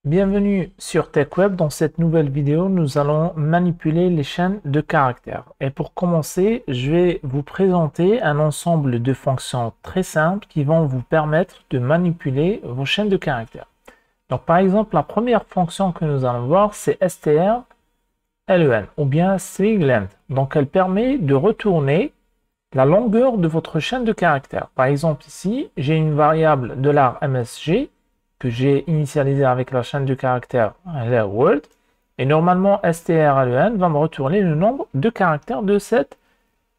Bienvenue sur TechWeb. Dans cette nouvelle vidéo, nous allons manipuler les chaînes de caractères. Et pour commencer, je vais vous présenter un ensemble de fonctions très simples qui vont vous permettre de manipuler vos chaînes de caractères. Donc par exemple, la première fonction que nous allons voir, c'est strlen ou bien stringlength. Donc elle permet de retourner la longueur de votre chaîne de caractères. Par exemple ici, j'ai une variable $msg que j'ai initialisé avec la chaîne de caractères hello world, et normalement strlen va me retourner le nombre de caractères de cette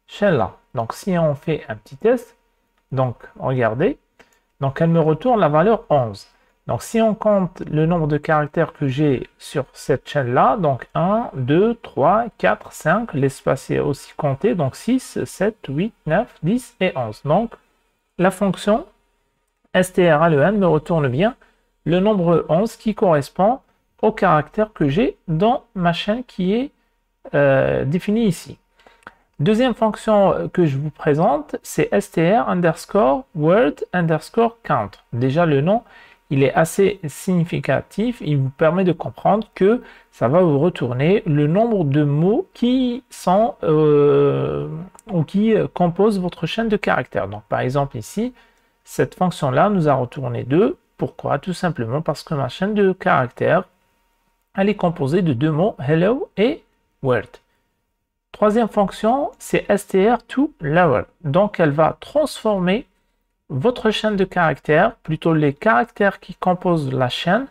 chaîne-là. Donc si on fait un petit test, donc regardez, donc elle me retourne la valeur 11. Donc si on compte le nombre de caractères que j'ai sur cette chaîne-là, donc 1, 2, 3, 4, 5, l'espace est aussi compté, donc 6, 7, 8, 9, 10 et 11. Donc la fonction strlen me retourne bien le nombre 11 qui correspond au caractère que j'ai dans ma chaîne qui est définie ici. Deuxième fonction que je vous présente, c'est str_word_count. Déjà le nom, il est assez significatif, il vous permet de comprendre que ça va vous retourner le nombre de mots qui sont ou qui composent votre chaîne de caractères. Donc par exemple ici, cette fonction-là nous a retourné 2. Pourquoi? Tout simplement parce que ma chaîne de caractères, elle est composée de deux mots, hello et word. Troisième fonction, c'est str_to_lower. Donc, elle va transformer votre chaîne de caractères, plutôt les caractères qui composent la chaîne,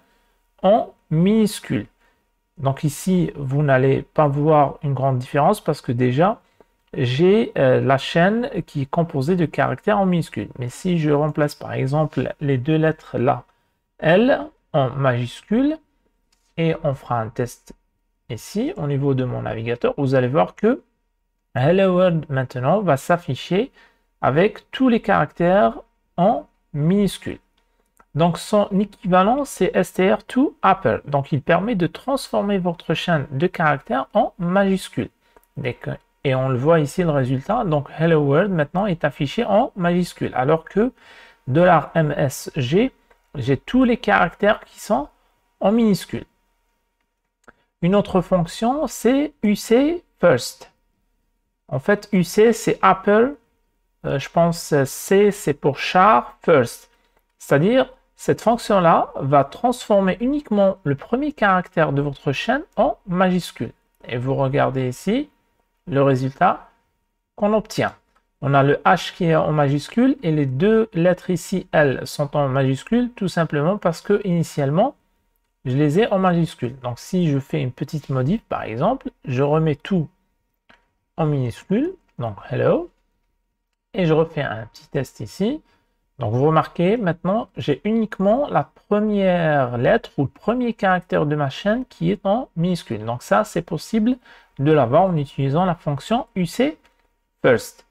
en minuscules. Donc ici, vous n'allez pas voir une grande différence parce que déjà, j'ai la chaîne qui est composée de caractères en minuscules. Mais si je remplace par exemple les deux lettres là, L en majuscule, et on fera un test ici au niveau de mon navigateur, vous allez voir que Hello World maintenant va s'afficher avec tous les caractères en minuscules. Donc son équivalent c'est str_to_upper. Donc il permet de transformer votre chaîne de caractères en majuscules. Et on le voit ici le résultat. Donc Hello World maintenant est affiché en majuscule. Alors que $msg, j'ai tous les caractères qui sont en minuscules. Une autre fonction, c'est uc_first. En fait, uc, c'est upper. Je pense C, c'est pour char first. C'est-à-dire, cette fonction-là va transformer uniquement le premier caractère de votre chaîne en majuscule. Et vous regardez ici le résultat qu'on obtient. On a le H qui est en majuscule et les deux lettres ici, L, sont en majuscule, tout simplement parce que initialement, je les ai en majuscule. Donc si je fais une petite modif, par exemple, je remets tout en minuscule, donc hello, et je refais un petit test ici. Donc vous remarquez, maintenant, j'ai uniquement la première lettre ou le premier caractère de ma chaîne qui est en minuscule. Donc ça, c'est possible de l'avoir en utilisant la fonction uc_first.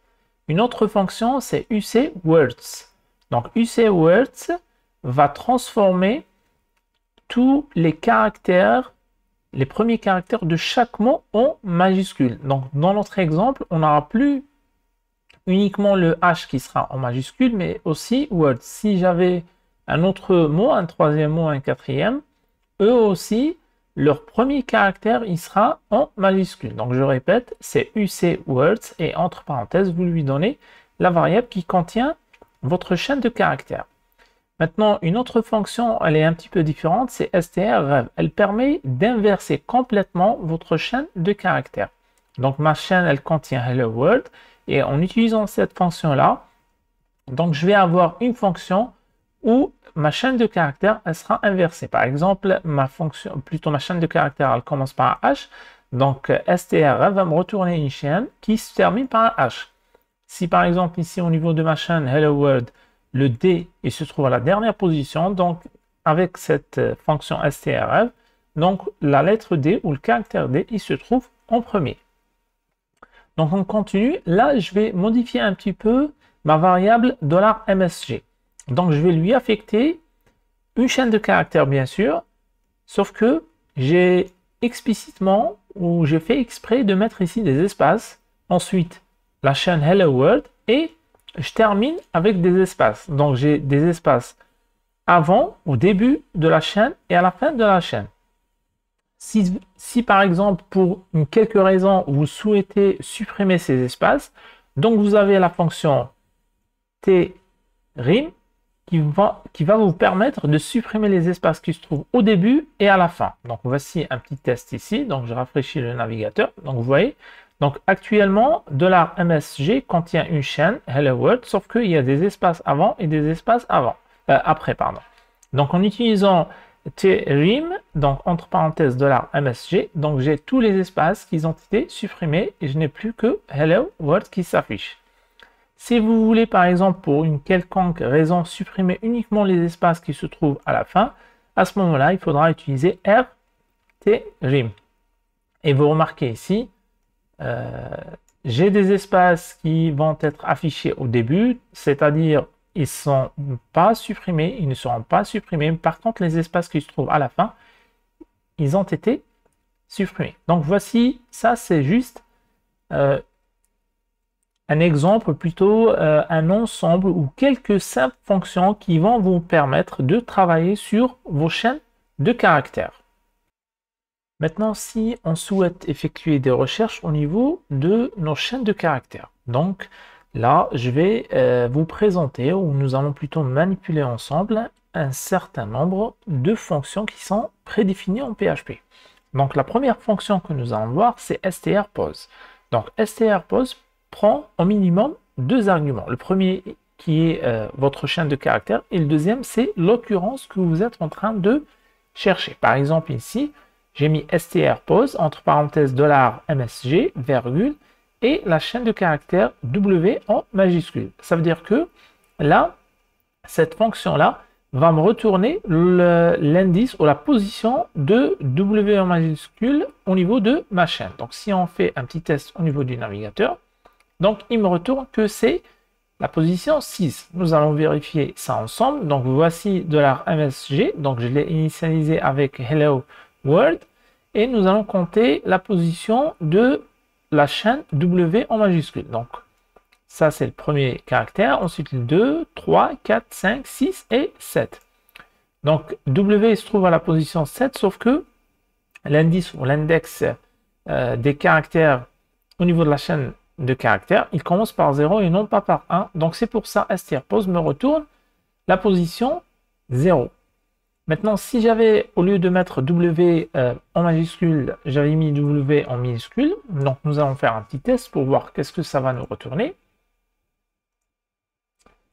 Une autre fonction, c'est uc_words. Donc uc_words va transformer tous les caractères, les premiers caractères de chaque mot en majuscule. Donc dans notre exemple, on n'aura plus uniquement le H qui sera en majuscule, mais aussi words. Si j'avais un autre mot, un troisième mot, un quatrième, eux aussi, leur premier caractère, il sera en majuscule. Donc je répète, c'est uc_words et entre parenthèses, vous lui donnez la variable qui contient votre chaîne de caractères. Maintenant, une autre fonction, elle est un petit peu différente, c'est strrev. Elle permet d'inverser complètement votre chaîne de caractères. Donc ma chaîne, elle contient hello world. Et en utilisant cette fonction-là, donc je vais avoir une fonction où ma chaîne de caractères, elle sera inversée. Par exemple, ma chaîne de caractères, elle commence par un H. Donc strrev va me retourner une chaîne qui se termine par un H. Si par exemple ici au niveau de ma chaîne hello world, le D il se trouve à la dernière position, donc avec cette fonction strrev, donc la lettre D ou le caractère D, il se trouve en premier. Donc on continue. Là, je vais modifier un petit peu ma variable $msg. Donc je vais lui affecter une chaîne de caractères, bien sûr, sauf que j'ai explicitement ou j'ai fait exprès de mettre ici des espaces. Ensuite, la chaîne Hello World et je termine avec des espaces. Donc j'ai des espaces avant, au début de la chaîne et à la fin de la chaîne. Si par exemple, pour une quelque raison, vous souhaitez supprimer ces espaces, donc vous avez la fonction trim qui va vous permettre de supprimer les espaces qui se trouvent au début et à la fin. Donc voici un petit test ici. Donc je rafraîchis le navigateur. Donc vous voyez, donc actuellement, $MSG contient une chaîne Hello World, sauf qu'il y a des espaces avant et des espaces après, pardon. Donc en utilisant trim, donc entre parenthèses $MSG, donc j'ai tous les espaces qui ont été supprimés et je n'ai plus que Hello World qui s'affiche. Si vous voulez, par exemple, pour une quelconque raison, supprimer uniquement les espaces qui se trouvent à la fin, à ce moment-là, il faudra utiliser rtrim. Et vous remarquez ici, j'ai des espaces qui vont être affichés au début, c'est-à-dire ils ne sont pas supprimés, ils ne seront pas supprimés. Par contre, les espaces qui se trouvent à la fin, ils ont été supprimés. Donc voici, ça c'est juste un exemple, plutôt un ensemble ou quelques simples fonctions qui vont vous permettre de travailler sur vos chaînes de caractères. Maintenant, si on souhaite effectuer des recherches au niveau de nos chaînes de caractères, donc là, je vais vous présenter, ou nous allons plutôt manipuler ensemble, un certain nombre de fonctions qui sont prédéfinies en PHP. Donc la première fonction que nous allons voir, c'est strpose. Donc strpose prend au minimum deux arguments. Le premier qui est votre chaîne de caractères et le deuxième c'est l'occurrence que vous êtes en train de chercher. Par exemple ici, j'ai mis strpose entre parenthèses $MSG, virgule, et la chaîne de caractères W en majuscule. Ça veut dire que là, cette fonction-là va me retourner l'indice ou la position de W en majuscule au niveau de ma chaîne. Donc si on fait un petit test au niveau du navigateur, donc il me retourne que c'est la position 6. Nous allons vérifier ça ensemble. Donc voici $MSG, donc je l'ai initialisé avec Hello World, et nous allons compter la position de la chaîne W en majuscule. Donc ça c'est le premier caractère, ensuite le 2, 3, 4, 5, 6 et 7. Donc W se trouve à la position 7, sauf que l'indice ou l'index des caractères au niveau de la chaîne de caractères, il commence par 0 et non pas par 1. Donc c'est pour ça strpose me retourne la position 0. Maintenant, si j'avais, au lieu de mettre W en majuscule, j'avais mis W en minuscule, donc nous allons faire un petit test pour voir qu'est-ce que ça va nous retourner.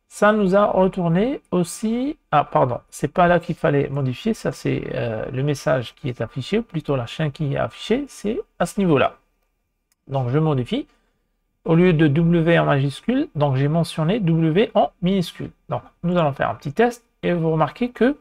Ça nous a retourné aussi... Ah, pardon, c'est pas là qu'il fallait modifier, ça c'est le message qui est affiché, plutôt la chaîne qui est affichée, c'est à ce niveau-là. Donc je modifie. Au lieu de W en majuscule, donc j'ai mentionné W en minuscule. Donc nous allons faire un petit test et vous remarquez que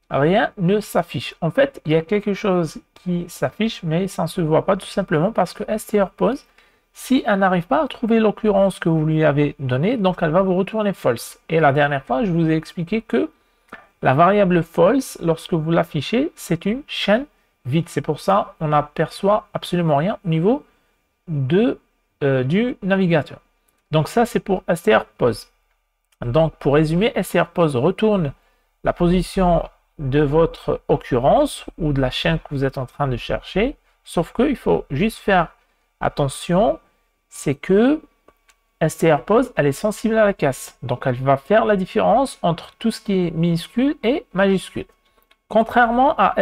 rien ne s'affiche. En fait, il y a quelque chose qui s'affiche, mais ça ne se voit pas tout simplement parce que strpose, si elle n'arrive pas à trouver l'occurrence que vous lui avez donnée, donc elle va vous retourner false. Et la dernière fois, je vous ai expliqué que la variable false, lorsque vous l'affichez, c'est une chaîne vide. C'est pour ça qu'on n'aperçoit absolument rien au niveau du navigateur. Donc ça, c'est pour strpose. Donc pour résumer, strpose retourne la position de votre occurrence ou de la chaîne que vous êtes en train de chercher, sauf qu'il faut juste faire attention, c'est que strpose, elle est sensible à la casse. Donc elle va faire la différence entre tout ce qui est minuscule et majuscule. Contrairement à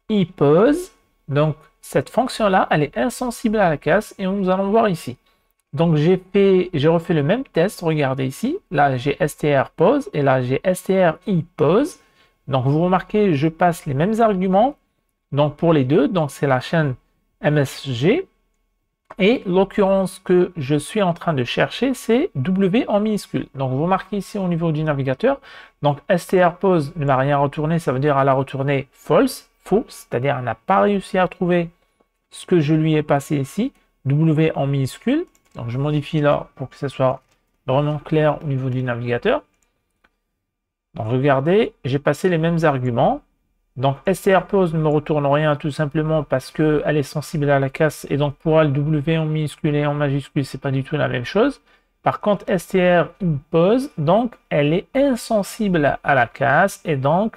stripose, donc cette fonction-là, elle est insensible à la casse et nous allons voir ici. Donc j'ai refait le même test, regardez ici, là j'ai strpose et là j'ai stripose. Donc vous remarquez, je passe les mêmes arguments, donc pour les deux, donc c'est la chaîne MSG et l'occurrence que je suis en train de chercher, c'est W en minuscule. Donc vous remarquez ici au niveau du navigateur, donc strpose ne m'a rien retourné, ça veut dire elle a retourné false, faux, c'est-à-dire elle n'a pas réussi à trouver ce que je lui ai passé ici, W en minuscule. Donc je modifie là pour que ce soit vraiment clair au niveau du navigateur. Donc regardez, j'ai passé les mêmes arguments. Donc strpose ne me retourne rien tout simplement parce qu'elle est sensible à la casse et donc pour elle W en minuscule et en majuscule c'est pas du tout la même chose. Par contre, str pose, donc elle est insensible à la case et donc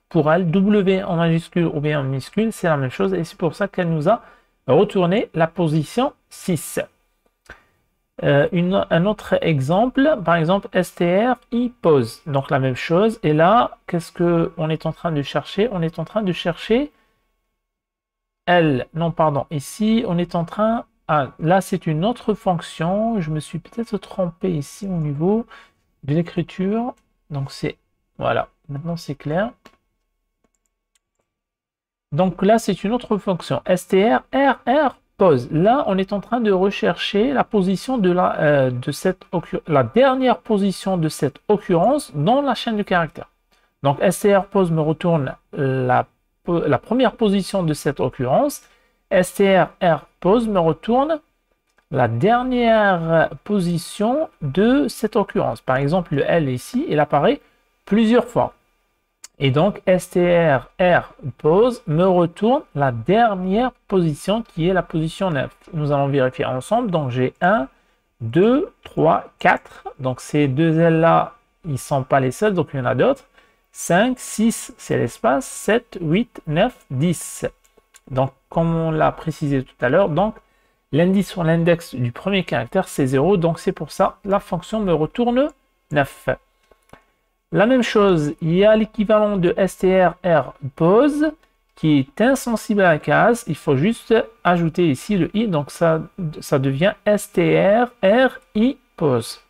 pour elle, W en majuscule ou bien en minuscule, c'est la même chose et c'est pour ça qu'elle nous a retourné la position 6. Un autre exemple, par exemple, str pose, donc la même chose. Et là, qu'est-ce qu'on est en train de chercher? On est en train de chercher L. Non, pardon. Ici, on est en train... Ah, là, c'est une autre fonction. Je me suis peut-être trompé ici au niveau de l'écriture. Donc, c'est... Voilà. Maintenant, c'est clair. Donc là, c'est une autre fonction. str pose. Là, on est en train de rechercher la position de la dernière position de cette occurrence dans la chaîne de caractères. Donc, str pose me retourne la première position de cette occurrence. str pose me retourne la dernière position de cette occurrence. Par exemple, le L ici, il apparaît plusieurs fois. Et donc, str pose me retourne la dernière position qui est la position 9. Nous allons vérifier ensemble. Donc, j'ai 1, 2, 3, 4. Donc, ces deux L-là, ils ne sont pas les seuls, donc il y en a d'autres. 5, 6, c'est l'espace. 7, 8, 9, 10. Donc, comme on l'a précisé tout à l'heure, donc l'indice sur l'index du premier caractère, c'est 0. Donc, c'est pour ça la fonction me retourne 9. La même chose, il y a l'équivalent de str pose qui est insensible à la case. Il faut juste ajouter ici le i, donc ça devient str pose.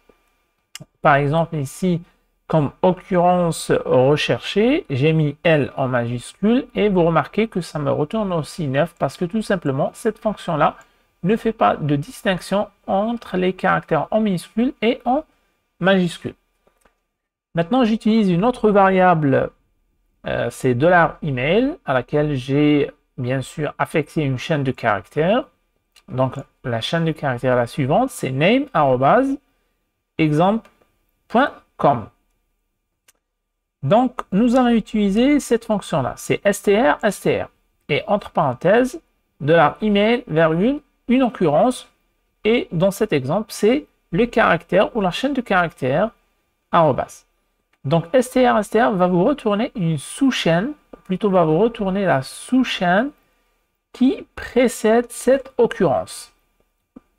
Par exemple, ici, comme occurrence recherchée, j'ai mis L en majuscule et vous remarquez que ça me retourne aussi 9 parce que tout simplement, cette fonction-là ne fait pas de distinction entre les caractères en minuscule et en majuscule. Maintenant, j'utilise une autre variable, c'est $email, à laquelle j'ai bien sûr affecté une chaîne de caractères. Donc, la chaîne de caractères la suivante, c'est name@exemple.com. Donc, nous allons utiliser cette fonction-là, c'est str. Et entre parenthèses, $email, une occurrence. Et dans cet exemple, c'est le caractère ou la chaîne de caractères arrobas. Donc, str va vous retourner une sous-chaîne, plutôt va vous retourner la sous-chaîne qui précède cette occurrence.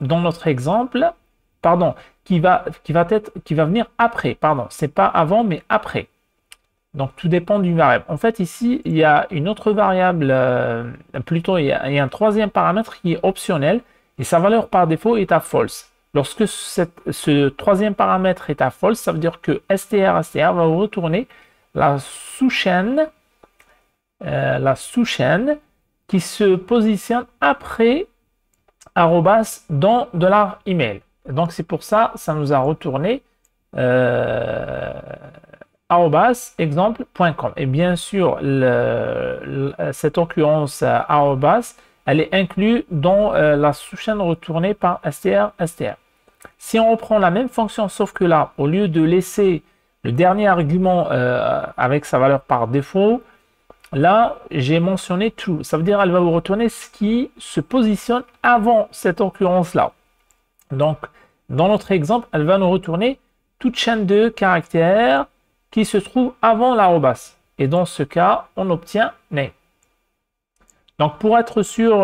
Dans notre exemple, pardon, qui va venir après, pardon, c'est pas avant, mais après. Donc, tout dépend d'une variable. En fait, ici, il y a une autre variable, plutôt, il y a un troisième paramètre qui est optionnel et sa valeur par défaut est à false. Lorsque ce troisième paramètre est à false, ça veut dire que str va vous retourner la sous-chaîne qui se positionne après arrobas dans $email. Donc c'est pour ça ça nous a retourné arrobas exemple.com. Et bien sûr, cette occurrence arrobas, elle est inclue dans la sous-chaîne retournée par str. Si on reprend la même fonction, sauf que là, au lieu de laisser le dernier argument avec sa valeur par défaut, là, j'ai mentionné true. Ça veut dire qu'elle va vous retourner ce qui se positionne avant cette occurrence-là. Donc, dans notre exemple, elle va nous retourner toute chaîne de caractères qui se trouve avant l'arrobas. Et dans ce cas, on obtient name. Donc, pour être sûr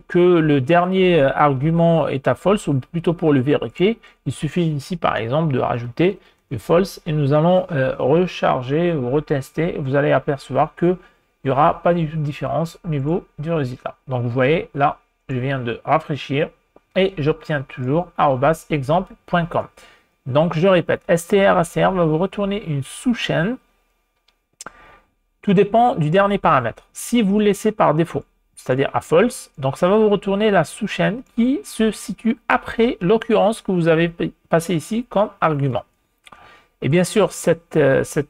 que le dernier argument est à false, ou plutôt pour le vérifier, il suffit ici, par exemple, de rajouter le false et nous allons recharger ou retester. Vous allez apercevoir qu'il n'y aura pas du tout de différence au niveau du résultat. Donc, vous voyez, là, je viens de rafraîchir et j'obtiens toujours exemple.com. Donc, je répète, str va vous retourner une sous-chaîne. Tout dépend du dernier paramètre. Si vous le laissez par défaut, c'est-à-dire à false, donc ça va vous retourner la sous-chaîne qui se situe après l'occurrence que vous avez passée ici comme argument. Et bien sûr, cette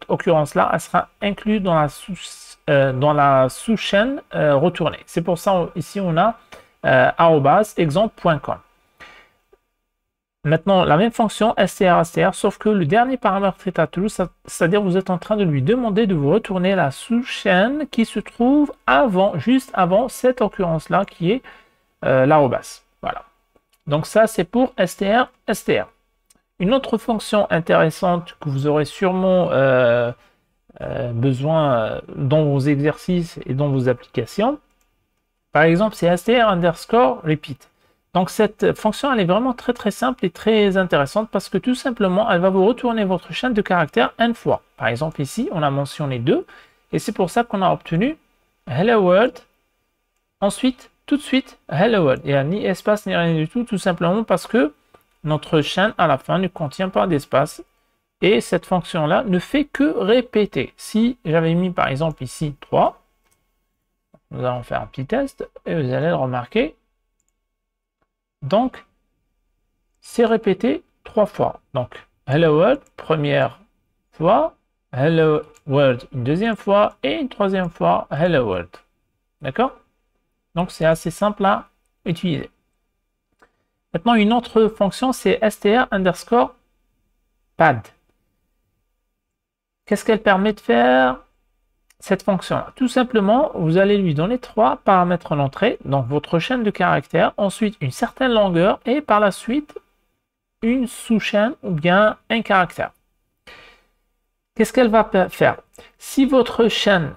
occurrence-là, elle sera inclue dans la sous-chaîne retournée. C'est pour ça ici on a exemple.com. Maintenant, la même fonction str, sauf que le dernier paramètre est à true, c'est-à-dire vous êtes en train de lui demander de vous retourner la sous-chaîne qui se trouve avant, juste avant cette occurrence-là qui est l'arrobas. Voilà. Donc ça, c'est pour str, str. Une autre fonction intéressante que vous aurez sûrement besoin dans vos exercices et dans vos applications, par exemple, c'est str underscore repeat. Donc cette fonction, elle est vraiment très très simple et très intéressante parce que tout simplement, elle va vous retourner votre chaîne de caractères n fois. Par exemple, ici, on a mentionné 2 et c'est pour ça qu'on a obtenu hello world. Ensuite, tout de suite, hello world. Il n'y a ni espace ni rien du tout, tout simplement parce que notre chaîne à la fin ne contient pas d'espace et cette fonction-là ne fait que répéter. Si j'avais mis par exemple ici 3, nous allons faire un petit test et vous allez le remarquer. Donc, c'est répété 3 fois. Donc, hello world, première fois, hello world, une deuxième fois, et une troisième fois, hello world. D'accord? Donc, c'est assez simple à utiliser. Maintenant, une autre fonction, c'est str underscore pad. Qu'est-ce qu'elle permet de faire? Cette fonction, tout simplement, vous allez lui donner 3 paramètres en entrée, donc votre chaîne de caractères, ensuite une certaine longueur et par la suite une sous-chaîne ou bien un caractère. Qu'est-ce qu'elle va faire? Si votre chaîne,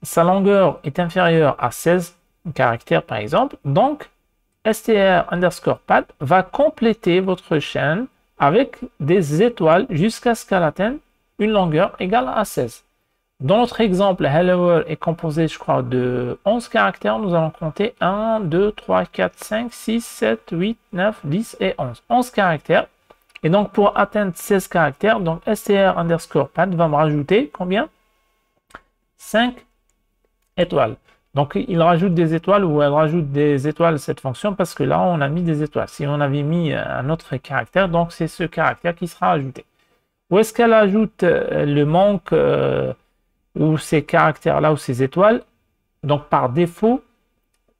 sa longueur est inférieure à 16 caractères par exemple, donc str underscore pad va compléter votre chaîne avec des étoiles jusqu'à ce qu'elle atteigne une longueur égale à 16. Dans notre exemple, hello world est composé, je crois, de 11 caractères. Nous allons compter 1, 2, 3, 4, 5, 6, 7, 8, 9, 10 et 11. 11 caractères. Et donc, pour atteindre 16 caractères, donc str underscore pad va me rajouter combien? 5 étoiles. Donc, il rajoute des étoiles ou elle rajoute des étoiles, cette fonction, parce que là, on a mis des étoiles. Si on avait mis un autre caractère, donc c'est ce caractère qui sera ajouté. Où est-ce qu'elle ajoute le manque ou ces caractères-là ou ces étoiles? Donc, par défaut,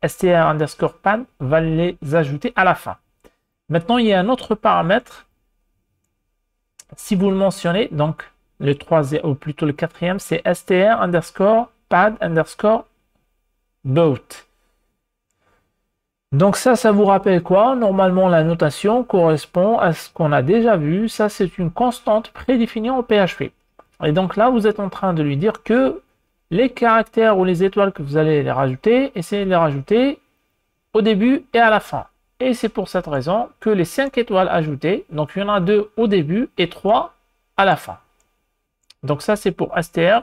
str underscore pad va les ajouter à la fin. Maintenant, il y a un autre paramètre. Si vous le mentionnez, donc le troisième, ou plutôt le quatrième, c'est str underscore pad underscore boat. Donc ça vous rappelle quoi? Normalement, la notation correspond à ce qu'on a déjà vu. Ça, c'est une constante prédéfinie en PHP. Et donc là, vous êtes en train de lui dire que les caractères ou les étoiles que vous allez les rajouter, essayez de les rajouter au début et à la fin. Et c'est pour cette raison que les 5 étoiles ajoutées, donc il y en a 2 au début et 3 à la fin. Donc ça, c'est pour str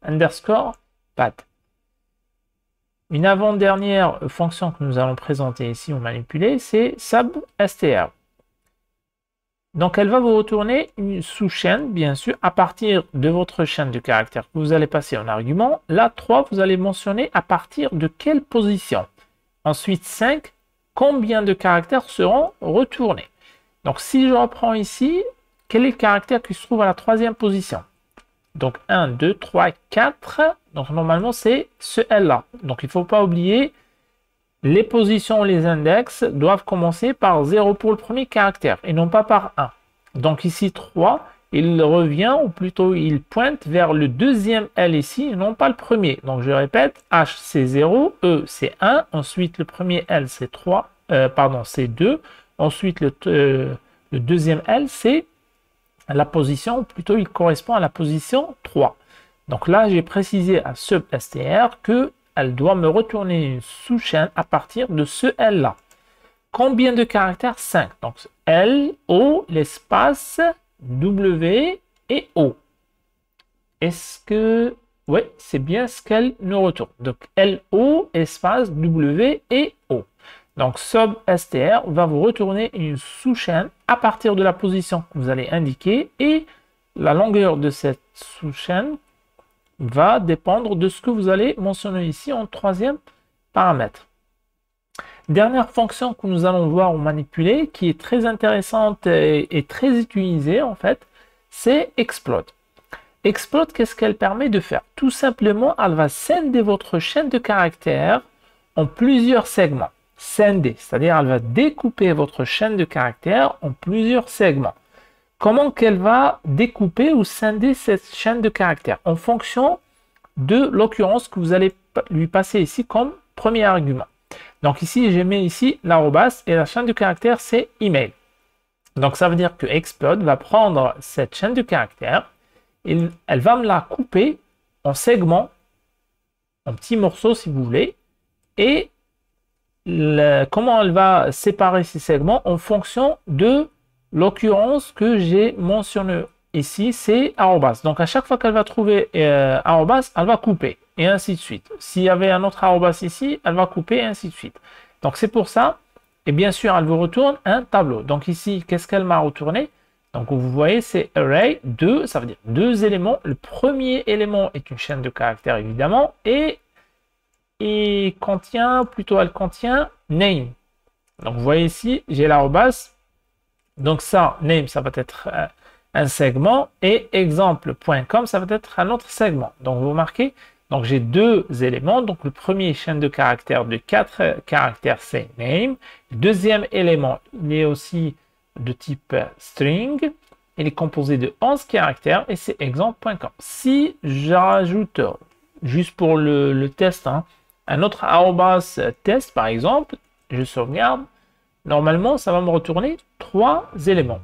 underscore pad. Une avant-dernière fonction que nous allons présenter ici ou manipuler, c'est substr. Donc elle va vous retourner une sous-chaîne, bien sûr, à partir de votre chaîne de caractères que vous allez passer en argument. Là, 3, vous allez mentionner à partir de quelle position. Ensuite, 5, combien de caractères seront retournés. Donc si je reprends ici, quel est le caractère qui se trouve à la 3e position? Donc 1, 2, 3, 4. Donc normalement, c'est ce L-là. Donc il ne faut pas oublier, les positions, les index doivent commencer par 0 pour le premier caractère et non pas par 1. Donc ici 3, il revient, ou plutôt il pointe vers le deuxième L ici et non pas le premier. Donc je répète, H c'est 0, E c'est 1, ensuite le premier L c'est 3, c'est 2, ensuite le deuxième L c'est la position, ou plutôt il correspond à la position 3. Donc là, j'ai précisé à substr qu'elle doit me retourner une sous-chaîne à partir de ce L-là. Combien de caractères? 5. Donc L, O, l'espace, W et O. Est-ce que... Oui, c'est bien ce qu'elle nous retourne. Donc L, O, espace, W et O. Donc substr va vous retourner une sous-chaîne à partir de la position que vous allez indiquer et la longueur de cette sous-chaîne va dépendre de ce que vous allez mentionner ici en 3e paramètre. Dernière fonction que nous allons voir ou manipuler qui est très intéressante et très utilisée en fait, c'est explode. Explode, qu'est-ce qu'elle permet de faire? Tout simplement, elle va scinder votre chaîne de caractères en plusieurs segments. Scinder, c'est-à-dire elle va découper votre chaîne de caractères en plusieurs segments. Comment qu'elle va découper ou scinder cette chaîne de caractères? En fonction de l'occurrence que vous allez lui passer ici comme premier argument. Donc ici, je mets ici l'arrobas et la chaîne de caractères, c'est email. Donc ça veut dire que Explode va prendre cette chaîne de caractères et elle va me la couper en segments, en petits morceaux si vous voulez. Et comment elle va séparer ces segments en fonction de l'occurrence que j'ai mentionnée ici, c'est arrobas. Donc à chaque fois qu'elle va trouver arrobas, elle va couper et ainsi de suite. S'il y avait un autre arrobas ici, elle va couper et ainsi de suite. Donc c'est pour ça. Et bien sûr, elle vous retourne un tableau. Donc ici, qu'est-ce qu'elle m'a retourné? Donc vous voyez, c'est array 2, ça veut dire deux éléments. Le premier élément est une chaîne de caractères évidemment et elle contient name. Donc vous voyez ici, j'ai l'arrobas. Donc ça, name, ça va être un segment et exemple.com, ça va être un autre segment. Donc vous remarquez, donc j'ai deux éléments. Donc le premier chaîne de caractères de 4 caractères, c'est name. Le deuxième élément, il est aussi de type string. Il est composé de 11 caractères et c'est exemple.com. Si j'ajoute, juste pour le test, hein, un autre arrobas test par exemple, je sauvegarde. Normalement, ça va me retourner 3 éléments.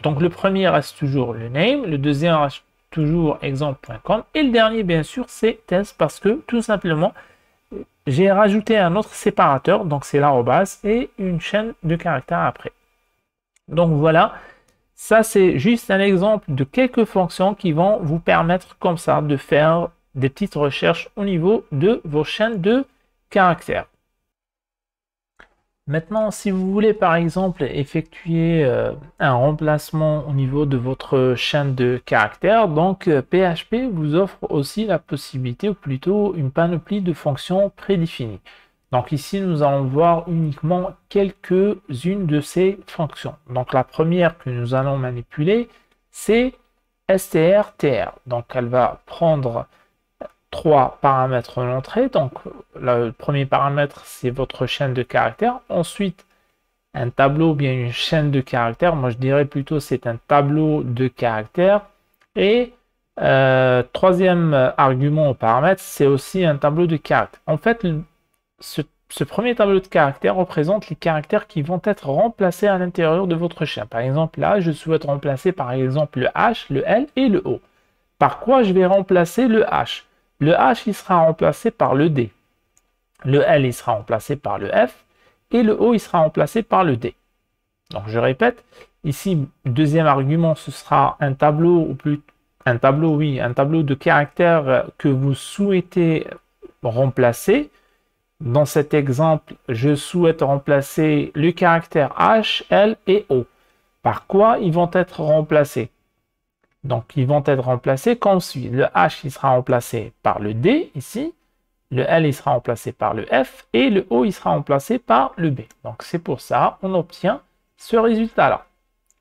Donc le premier reste toujours le name, le deuxième reste toujours exemple.com et le dernier bien sûr c'est test parce que tout simplement j'ai rajouté un autre séparateur, donc c'est l'arrobas et une chaîne de caractères après. Donc voilà, ça c'est juste un exemple de quelques fonctions qui vont vous permettre comme ça de faire des petites recherches au niveau de vos chaînes de caractères. Maintenant, si vous voulez par exemple effectuer un remplacement au niveau de votre chaîne de caractères, donc PHP vous offre aussi la possibilité, ou plutôt une panoplie de fonctions prédéfinies. Donc ici, nous allons voir uniquement quelques-unes de ces fonctions. Donc la première que nous allons manipuler, c'est strtr. Donc elle va prendre 3 paramètres en entrée. Donc le premier paramètre, c'est votre chaîne de caractères. Ensuite, un tableau ou bien une chaîne de caractères. Moi, je dirais plutôt c'est un tableau de caractères. Et troisième argument au paramètre, c'est aussi un tableau de caractères. En fait, ce premier tableau de caractères représente les caractères qui vont être remplacés à l'intérieur de votre chaîne. Par exemple, là, je souhaite remplacer par exemple le H, le L et le O. Par quoi je vais remplacer le H? Le H, il sera remplacé par le D. Le L, il sera remplacé par le F. Et le O, il sera remplacé par le D. Donc, je répète, ici, deuxième argument, ce sera un tableau, ou plus un tableau, oui, un tableau de caractères que vous souhaitez remplacer. Dans cet exemple, je souhaite remplacer le caractère H, L et O. Par quoi ils vont être remplacés? Donc, ils vont être remplacés comme suit. Le H, il sera remplacé par le D, ici. Le L, il sera remplacé par le F. Et le O, il sera remplacé par le B. Donc, c'est pour ça qu'on obtient ce résultat-là.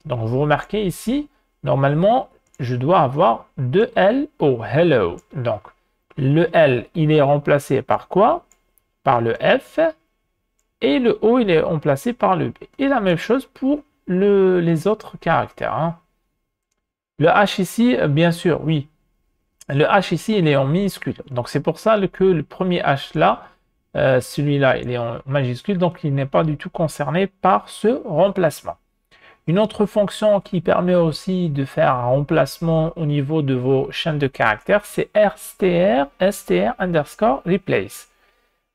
Donc, vous remarquez ici, normalement, je dois avoir 2 L, O, hello. Donc, le L, il est remplacé par quoi? Par le F. Et le O, il est remplacé par le B. Et la même chose pour les autres caractères, hein. Le H ici, bien sûr, oui. Le H ici, il est en minuscule. Donc, c'est pour ça que le premier H là, celui-là, il est en majuscule. Donc, il n'est pas du tout concerné par ce remplacement. Une autre fonction qui permet aussi de faire un remplacement au niveau de vos chaînes de caractères, c'est str underscore replace.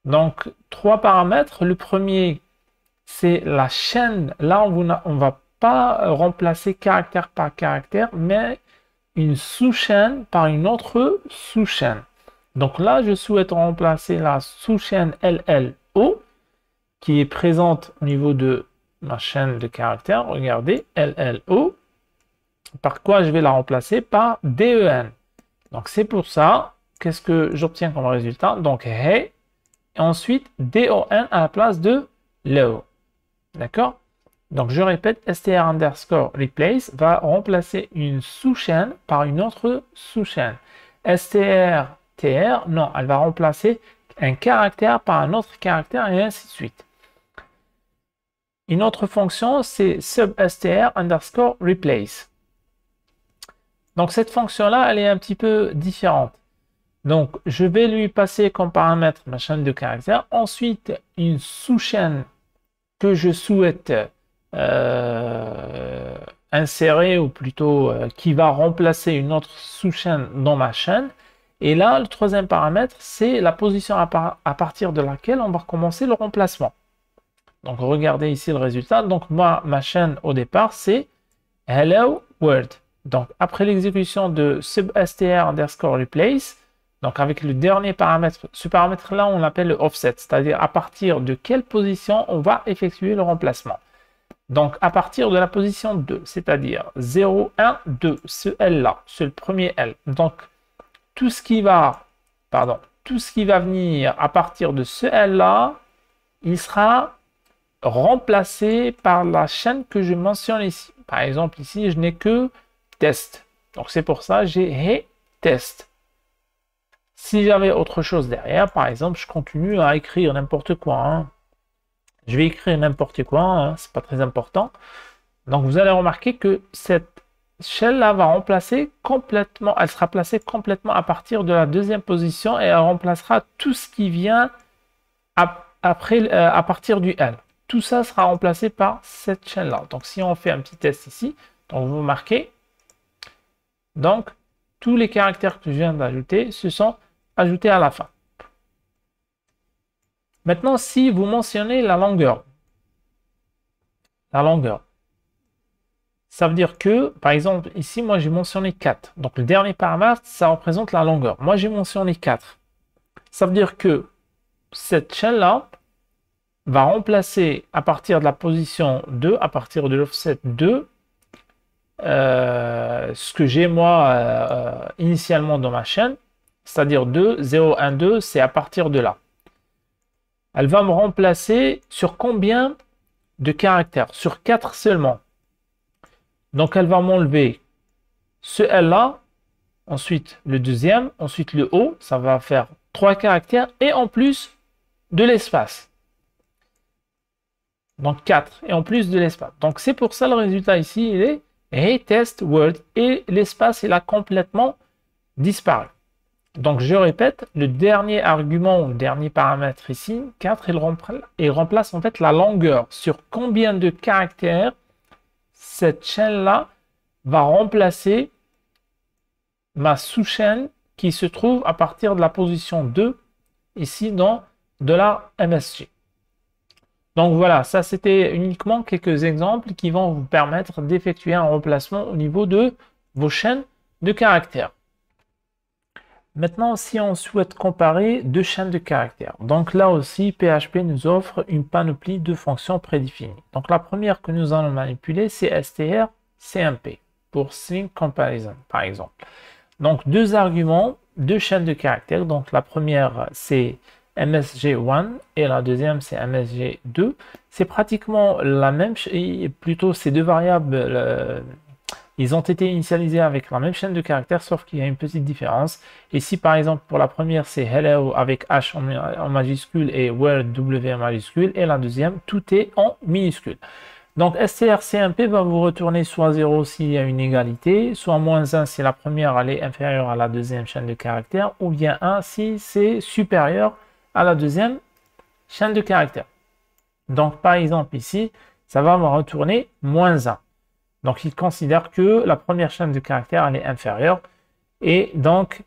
Donc, 3 paramètres. Le premier, c'est la chaîne. Là, on va pas remplacer caractère par caractère, mais une sous-chaîne par une autre sous-chaîne. Donc là, je souhaite remplacer la sous-chaîne LLO qui est présente au niveau de ma chaîne de caractères. Regardez, LLO. Par quoi je vais la remplacer? Par DEN. Donc c'est pour ça, qu'est-ce que j'obtiens comme résultat? Donc hey, et ensuite DON à la place de LO. D'accord? Donc, je répète, str underscore replace va remplacer une sous-chaîne par une autre sous-chaîne. strtr, non, elle va remplacer un caractère par un autre caractère et ainsi de suite. Une autre fonction, c'est substr underscore replace. Donc, cette fonction-là, elle est un petit peu différente. Donc, je vais lui passer comme paramètre ma chaîne de caractères. Ensuite, une sous-chaîne que je souhaite insérer, ou plutôt qui va remplacer une autre sous-chaîne dans ma chaîne. Et là, le troisième paramètre, c'est la position à partir de laquelle on va commencer le remplacement. Donc, regardez ici le résultat. Donc, moi, ma chaîne au départ, c'est Hello World. Donc, après l'exécution de substr underscore replace, donc avec le dernier paramètre, ce paramètre-là, on l'appelle le offset, c'est-à-dire à partir de quelle position on va effectuer le remplacement. Donc, à partir de la position 2, c'est-à-dire 0, 1, 2, ce L-là, c'est le premier L. Donc, tout ce qui va venir à partir de ce L-là, il sera remplacé par la chaîne que je mentionne ici. Par exemple, ici, je n'ai que test. Donc, c'est pour ça que j'ai hey test. Si j'avais autre chose derrière, par exemple, je continue à écrire n'importe quoi. Hein. Je vais écrire n'importe quoi, hein, c'est pas très important. Donc, vous allez remarquer que cette shell-là va remplacer complètement, elle sera placée complètement à partir de la deuxième position et elle remplacera tout ce qui vient après, à partir du L. Tout ça sera remplacé par cette chaîne-là. Donc, si on fait un petit test ici, donc vous marquez, donc, tous les caractères que je viens d'ajouter se sont ajoutés à la fin. Maintenant, si vous mentionnez la longueur, ça veut dire que, par exemple, ici, moi, j'ai mentionné 4. Donc, le dernier paramètre, ça représente la longueur. Moi, j'ai mentionné 4. Ça veut dire que cette chaîne-là va remplacer à partir de la position 2, à partir de l'offset 2, ce que j'ai moi initialement dans ma chaîne, c'est-à-dire 2, 0, 1, 2, c'est à partir de là. Elle va me remplacer sur combien de caractères? Sur 4 seulement. Donc elle va m'enlever ce L-là, ensuite le deuxième, ensuite le O, ça va faire 3 caractères, et en plus de l'espace. Donc 4, et en plus de l'espace. Donc c'est pour ça le résultat ici, il est hey test word, et l'espace il a complètement disparu. Donc je répète, le dernier argument, le dernier paramètre ici, 4, il remplace en fait la longueur. Sur combien de caractères cette chaîne-là va remplacer ma sous-chaîne qui se trouve à partir de la position 2 ici dans de la MSG. Donc voilà, ça c'était uniquement quelques exemples qui vont vous permettre d'effectuer un remplacement au niveau de vos chaînes de caractères. Maintenant, si on souhaite comparer deux chaînes de caractères, donc là aussi, PHP nous offre une panoplie de fonctions prédéfinies. Donc la première que nous allons manipuler, c'est strcmp pour string comparison, par exemple. Donc deux arguments, deux chaînes de caractères. Donc la première, c'est MSG1 et la deuxième, c'est MSG2. C'est pratiquement la même, plutôt ces deux variables. Ils ont été initialisés avec la même chaîne de caractères, sauf qu'il y a une petite différence. Ici, par exemple, pour la première, c'est hello avec H en majuscule et world W en majuscule. Et la deuxième, tout est en minuscule. Donc, strcmp va vous retourner soit 0 s'il y a une égalité, soit moins 1 si la première elle est inférieure à la deuxième chaîne de caractères, ou bien 1 si c'est supérieur à la deuxième chaîne de caractères. Donc, par exemple, ici, ça va me retourner moins 1. Donc, il considère que la première chaîne de caractères elle est inférieure. Et donc,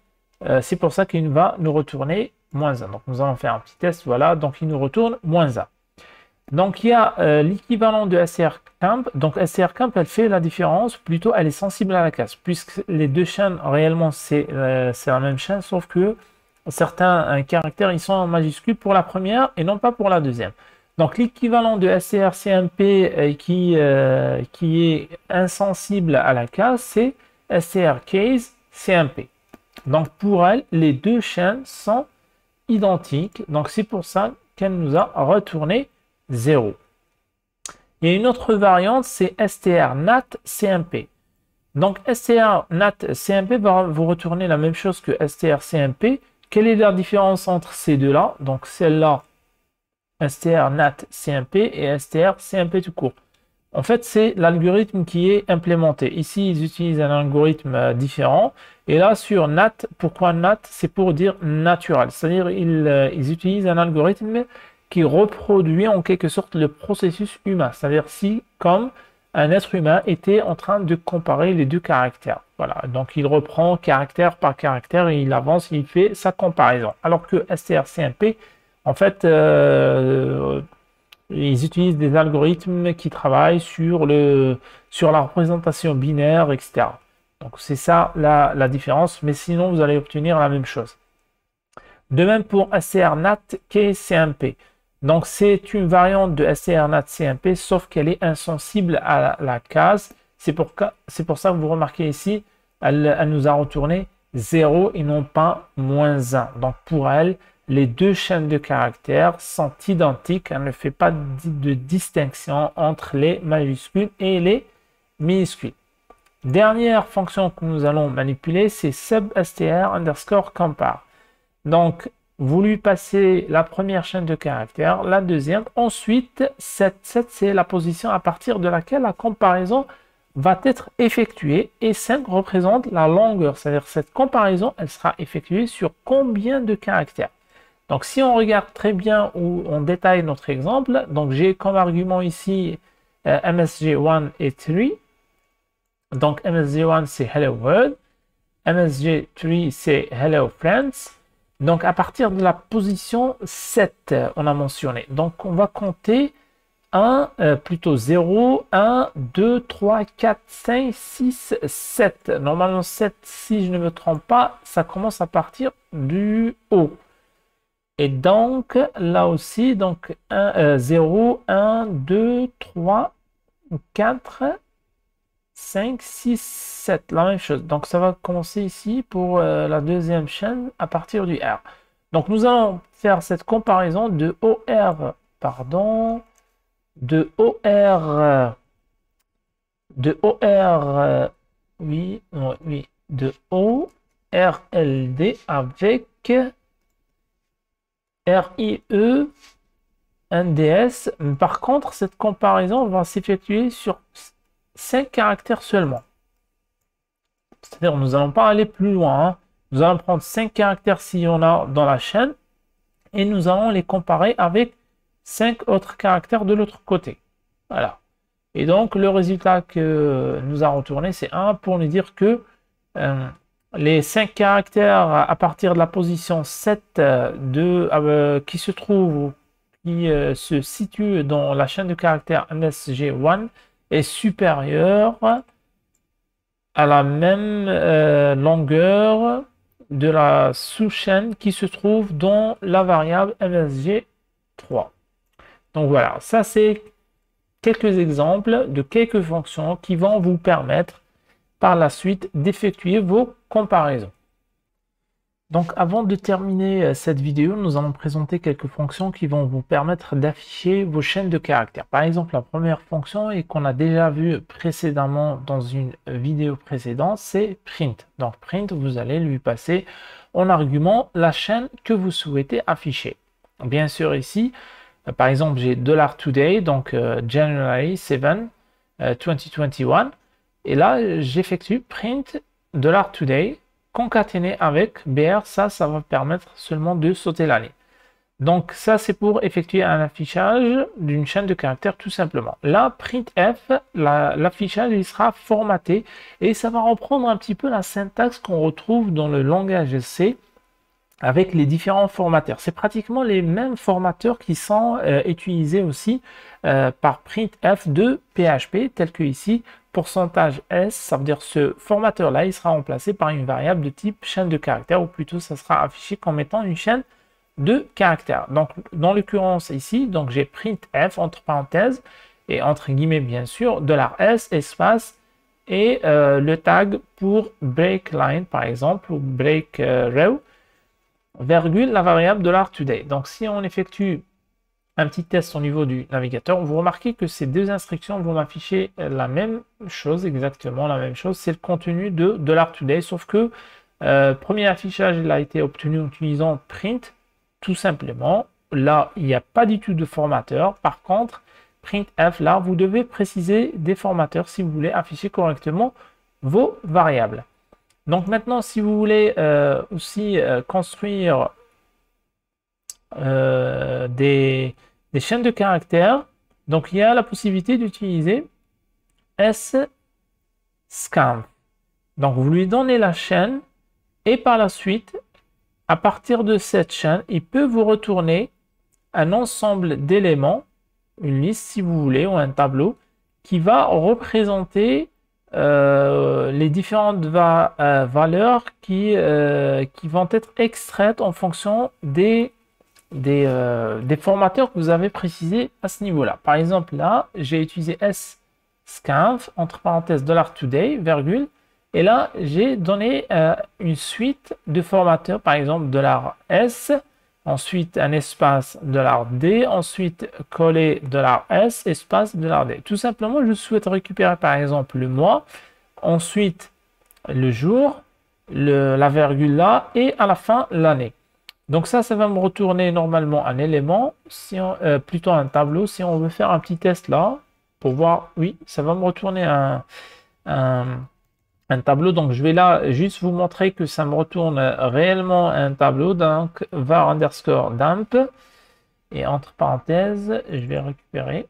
c'est pour ça qu'il va nous retourner moins 1. Donc, nous allons faire un petit test. Voilà, donc il nous retourne moins 1. Donc, il y a l'équivalent de strcamp. Donc, strcamp, elle fait la différence. Plutôt, elle est sensible à la casse. Puisque les deux chaînes, réellement, c'est la même chaîne. Sauf que certains caractères, ils sont en majuscule pour la première et non pas pour la deuxième. Donc, l'équivalent de strcmp qui est insensible à la case, c'est strcasecmp. Donc, pour elle, les deux chaînes sont identiques. Donc, c'est pour ça qu'elle nous a retourné 0. Il y a une autre variante, c'est strnatcmp. Donc, strnatcmp va vous retourner la même chose que strcmp. Quelle est la différence entre ces deux-là? Donc, celle-là, strnatcmp et strcmp tout court. En fait, c'est l'algorithme qui est implémenté. Ici, ils utilisent un algorithme différent. Et là, sur NAT, pourquoi NAT? C'est pour dire naturel. C'est-à-dire ils utilisent un algorithme qui reproduit en quelque sorte le processus humain. C'est-à-dire si, comme un être humain était en train de comparer les deux caractères. Voilà. Donc, il reprend caractère par caractère et il avance, il fait sa comparaison. Alors que strCMP, en fait, ils utilisent des algorithmes qui travaillent sur la représentation binaire, etc. Donc, c'est ça la différence, mais sinon, vous allez obtenir la même chose. De même pour STRNAT CMP. Donc, c'est une variante de STRNAT CMP, sauf qu'elle est insensible à la case. C'est pour ça que vous remarquez ici, elle nous a retourné 0 et non pas -1. Donc, pour elle, les deux chaînes de caractères sont identiques. Elle ne fait pas de distinction entre les majuscules et les minuscules. Dernière fonction que nous allons manipuler, c'est substr_compare. Donc, vous lui passez la première chaîne de caractères, la deuxième. Ensuite, cette c'est la position à partir de laquelle la comparaison va être effectuée. Et 5 représente la longueur. C'est-à-dire cette comparaison, elle sera effectuée sur combien de caractères. Donc, si on regarde très bien où on détaille notre exemple, donc j'ai comme argument ici MSG1 et 3. Donc, MSG1, c'est Hello World. MSG3, c'est Hello Friends. Donc, à partir de la position 7, on a mentionné. Donc, on va compter 0, 1, 2, 3, 4, 5, 6, 7. Normalement, 7, si je ne me trompe pas, ça commence à partir du haut. Et donc, là aussi, donc 0, 1, 2, 3, 4, 5, 6, 7. La même chose. Donc, ça va commencer ici pour la deuxième chaîne à partir du R. Donc, nous allons faire cette comparaison de OR, pardon, de OR, oui, de ORLD avec RIE NDS. Par contre, cette comparaison va s'effectuer sur 5 caractères seulement. C'est-à-dire, nous n'allons pas aller plus loin. Hein. Nous allons prendre 5 caractères s'il y en a dans la chaîne et nous allons les comparer avec 5 autres caractères de l'autre côté. Voilà. Et donc, le résultat que nous a retourné, c'est 1 pour nous dire que les 5 caractères à partir de la position 7 qui se situe dans la chaîne de caractères MSG1 est supérieur à la même longueur de la sous-chaîne qui se trouve dans la variable MSG3. Donc voilà, ça c'est quelques exemples de quelques fonctions qui vont vous permettre par la suite d'effectuer vos comparaisons. Donc avant de terminer cette vidéo, nous allons présenter quelques fonctions qui vont vous permettre d'afficher vos chaînes de caractères. Par exemple, la première fonction et qu'on a déjà vu précédemment dans une vidéo précédente, c'est print. Donc print, vous allez lui passer en argument la chaîne que vous souhaitez afficher. Bien sûr ici, par exemple, j'ai $today, donc January 7, 2021. Et là, j'effectue print $today concaténé avec BR. Ça va permettre seulement de sauter l'année. Donc, ça, c'est pour effectuer un affichage d'une chaîne de caractères tout simplement. Là, printf, l'affichage, il sera formaté et ça va reprendre un petit peu la syntaxe qu'on retrouve dans le langage C avec les différents formateurs. C'est pratiquement les mêmes formateurs qui sont utilisés aussi par printf de PHP, tel que ici, %s, ça veut dire ce formateur-là, il sera remplacé par une variable de type chaîne de caractères, ou plutôt ça sera affiché comme étant une chaîne de caractères. Donc, dans l'occurrence ici, donc j'ai printf entre parenthèses, et entre guillemets bien sûr, $s, espace, et le tag pour break line par exemple, ou break row, virgule, la variable $today. Donc, si on effectue un petit test au niveau du navigateur, vous remarquez que ces deux instructions vont afficher la même chose, exactement la même chose. C'est le contenu de $today, sauf que premier affichage, il a été obtenu en utilisant print, tout simplement. Là, il n'y a pas du tout de formateur. Par contre, printf, là, vous devez préciser des formateurs si vous voulez afficher correctement vos variables. Donc maintenant, si vous voulez aussi construire des chaînes de caractères, donc il y a la possibilité d'utiliser scanf. Donc vous lui donnez la chaîne et par la suite, à partir de cette chaîne, il peut vous retourner un ensemble d'éléments, une liste si vous voulez, ou un tableau, qui va représenter les différentes valeurs qui vont être extraites en fonction des formateurs que vous avez précisés à ce niveau-là. Par exemple, là, j'ai utilisé scanf, entre parenthèses, $today, virgule, et là, j'ai donné une suite de formateurs, par exemple, $S, ensuite un espace $D, ensuite coller $S, espace $D. Tout simplement, je souhaite récupérer par exemple le mois, ensuite le jour, la virgule là, et à la fin l'année. Donc ça va me retourner normalement un élément, si plutôt un tableau. Si on veut faire un petit test là, pour voir, oui, ça va me retourner un tableau. Donc je vais là juste vous montrer que ça me retourne réellement un tableau. Donc var underscore dump, et entre parenthèses je vais récupérer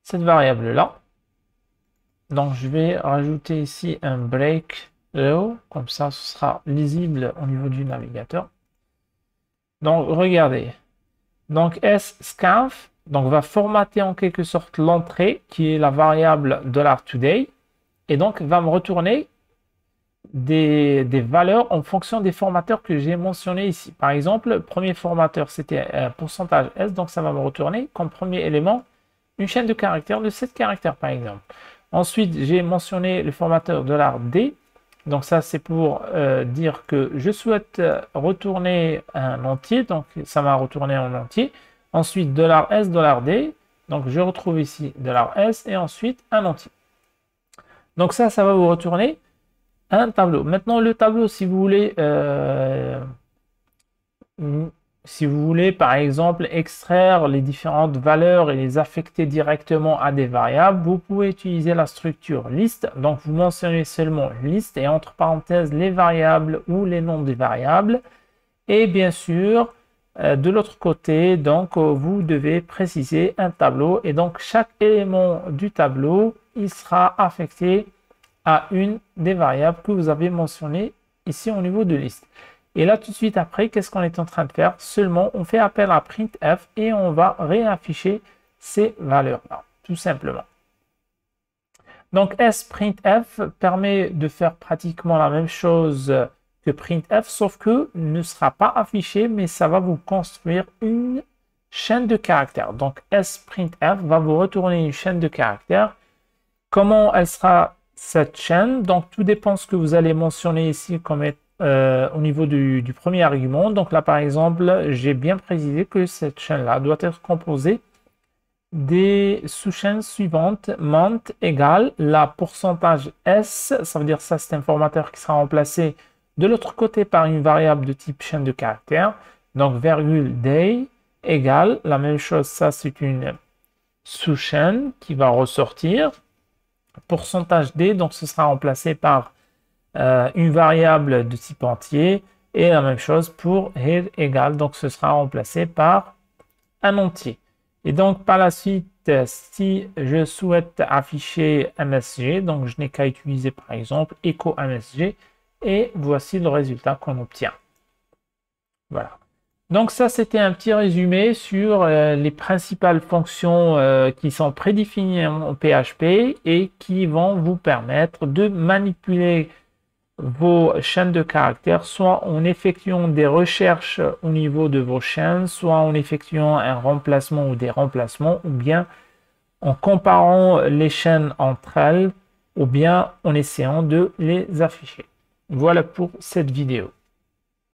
cette variable là. Donc je vais rajouter ici un break low, comme ça ce sera lisible au niveau du navigateur. Donc regardez, donc scanf donc va formater en quelque sorte l'entrée qui est la variable $today, et donc va me retourner des valeurs en fonction des formateurs que j'ai mentionnés ici. Par exemple, le premier formateur c'était pourcentage %s, donc ça va me retourner comme premier élément une chaîne de caractères de 7 caractères par exemple. Ensuite, j'ai mentionné le formateur $D, donc ça c'est pour dire que je souhaite retourner un entier, donc ça m'a retourné en entier. Ensuite, $S, $D. Donc, je retrouve ici $S et ensuite un entier. Donc, ça va vous retourner un tableau. Maintenant, le tableau, si vous voulez, par exemple, extraire les différentes valeurs et les affecter directement à des variables, vous pouvez utiliser la structure liste. Donc, vous mentionnez seulement liste et entre parenthèses les variables ou les noms des variables. Et bien sûr, de l'autre côté, donc vous devez préciser un tableau et donc chaque élément du tableau, il sera affecté à une des variables que vous avez mentionnées ici au niveau de liste. Et là, tout de suite après, qu'est-ce qu'on est en train de faire? Seulement, on fait appel à printf et on va réafficher ces valeurs-là, tout simplement. Donc, sprintf permet de faire pratiquement la même chose que printf, sauf que ne sera pas affiché, mais ça va vous construire une chaîne de caractères. Donc, sprintf va vous retourner une chaîne de caractères. Comment elle sera cette chaîne? Donc, tout dépend de ce que vous allez mentionner ici comme au niveau du premier argument. Donc là, par exemple, j'ai bien précisé que cette chaîne-là doit être composée des sous-chaînes suivantes. Mont égale la pourcentage S, ça veut dire ça c'est un formateur qui sera remplacé de l'autre côté par une variable de type chaîne de caractères. Donc virgule day égale la même chose, ça c'est une sous-chaîne qui va ressortir. Pourcentage D, donc ce sera remplacé par une variable de type entier, et la même chose pour head égale, donc ce sera remplacé par un entier. Et donc par la suite, si je souhaite afficher MSG, donc je n'ai qu'à utiliser par exemple echo MSG, et voici le résultat qu'on obtient. Voilà. Donc ça, c'était un petit résumé sur les principales fonctions qui sont prédéfinies en PHP et qui vont vous permettre de manipuler vos chaînes de caractères, soit en effectuant des recherches au niveau de vos chaînes, soit en effectuant un remplacement ou des remplacements, ou bien en comparant les chaînes entre elles, ou bien en essayant de les afficher. Voilà pour cette vidéo.